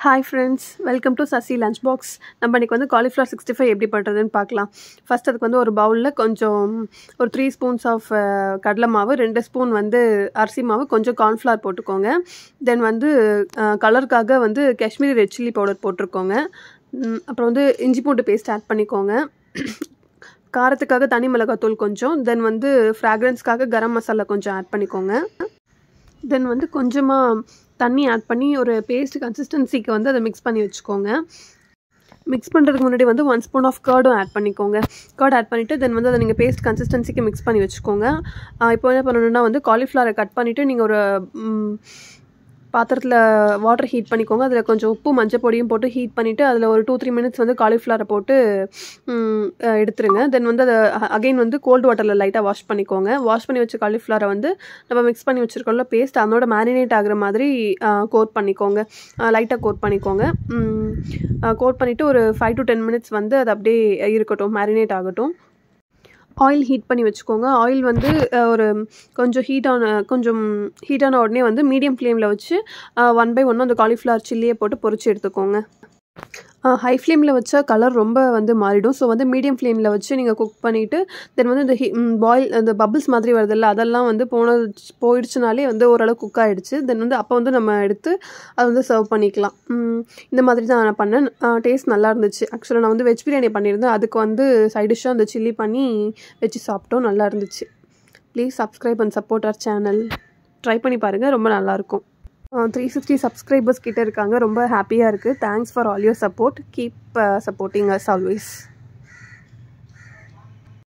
Hi friends, welcome to Sasi Lunchbox. நம்ம இன்னைக்கு வந்து cauliflower 65 எப்படி பண்றதுன்னு பார்க்கலாம். ஃபர்ஸ்ட் அதுக்கு வந்து ஒரு பவுல்ல கொஞ்சம் ஒரு 3 ஸ்பூன்ஸ் ஆஃப் கடலை மாவு, 2 ஸ்பூன் வந்து அரிசி மாவு, கொஞ்சம் கார்ன்ஃப்ளவர் போட்டுக்கோங்க. தென் வந்து கலருக்காக வந்து காஷ்மீரி ரெட் சில்லி பவுடர் போட்டுக்கோங்க. அப்புறம் வந்து இஞ்சி பூண்டு பேஸ்ட் ஆட் பண்ணிக்கோங்க. காரத்துக்காக தனி மிளகாத்தூள் கொஞ்சம், தென் வந்து ஃப்ராக்ரன்ஸ்க்காக கரம் மசாலா கொஞ்சம் ஆட் பண்ணிக்கோங்க. தென் வந்து கொஞ்சமாக தண்ணி ஆட் பண்ணி ஒரு பேஸ்ட் கன்சிஸ்டன்சிக்கு வந்து அதை மிக்ஸ் பண்ணி வச்சுக்கோங்க. மிக்ஸ் பண்ணுறதுக்கு முன்னாடி வந்து 1 ஸ்பூன் ஆஃப் கர்டும் ஆட் பண்ணிக்கோங்க. கர்ட் ஆட் பண்ணிவிட்டு தென் வந்து அதை நீங்கள் பேஸ்ட் கன்சிஸ்டன்சிக்கு மிக்ஸ் பண்ணி வச்சுக்கோங்க. இப்போ என்ன பண்ணணுன்னா வந்து காலிஃப்ளவரை கட் பண்ணிவிட்டு நீங்கள் ஒரு பாத்திரத்தில் வாட்டர் ஹீட் பண்ணிக்கோங்க. அதில் கொஞ்சம் உப்பு மஞ்சள் பொடியும் போட்டு ஹீட் பண்ணிவிட்டு அதில் ஒரு 2-3 மினிட்ஸ் வந்து காலிஃப்ளவரை போட்டு எடுத்துருங்க. தென் வந்து அதை அகைன் வந்து கோல்டு வாட்டரில் லைட்டாக வாஷ் பண்ணிக்கோங்க. வாஷ் பண்ணி வச்ச காலிஃப்ளவரை வந்து நம்ம மிக்ஸ் பண்ணி வச்சுருக்கோம்ல பேஸ்ட், அதோட மேரினேட் ஆகிற மாதிரி கோட் பண்ணிக்கோங்க. லைட்டாக கோட் பண்ணிக்கோங்க. கோட் பண்ணிவிட்டு ஒரு 5 to 10 மினிட்ஸ் வந்து அது அப்படியே இருக்கட்டும், மேரினேட் ஆகட்டும். ஆயில் ஹீட் பண்ணி வச்சுக்கோங்க. ஆயில் வந்து ஒரு கொஞ்சம் ஹீட்டான உடனே வந்து மீடியம் ஃப்ளேமில் வச்சு 1 by 1 அந்த காலிஃப்ளவர் சில்லியை போட்டு பொரிச்சு எடுத்துக்கோங்க. ஹை ஃப்ளேமில் வச்சா கலர் ரொம்ப வந்து மாறிடும். ஸோ வந்து மீடியம் ஃப்ளேமில் வச்சு நீங்கள் குக் பண்ணிவிட்டு தென் வந்து இந்த அந்த பபிள்ஸ் மாதிரி வருதில்ல, அதெல்லாம் வந்து போயிடுச்சுனாலே வந்து ஓரளவு குக் ஆகிடுச்சு. தென் வந்து அப்போ வந்து நம்ம எடுத்து அதை வந்து சர்வ் பண்ணிக்கலாம். இந்த மாதிரி தான் நான் பண்ணேன். டேஸ்ட் நல்லா இருந்துச்சு. ஆக்சுவலாக நான் வந்து வெஜ் பிரியாணி பண்ணியிருந்தேன். அதுக்கு வந்து சைட் டிஷ்ஷாக அந்த சில்லி பண்ணி வச்சு சாப்பிட்டோம். நல்லா இருந்துச்சு. Please subscribe and support our channel. Try பண்ணி பாருங்கள், ரொம்ப நல்லாயிருக்கும். 360 சப்ஸ்கிரைபர்ஸ் கிட்ட இருக்காங்க. ரொம்ப ஹாப்பியாக இருக்குது. Thanks for all your support. Keep supporting us always.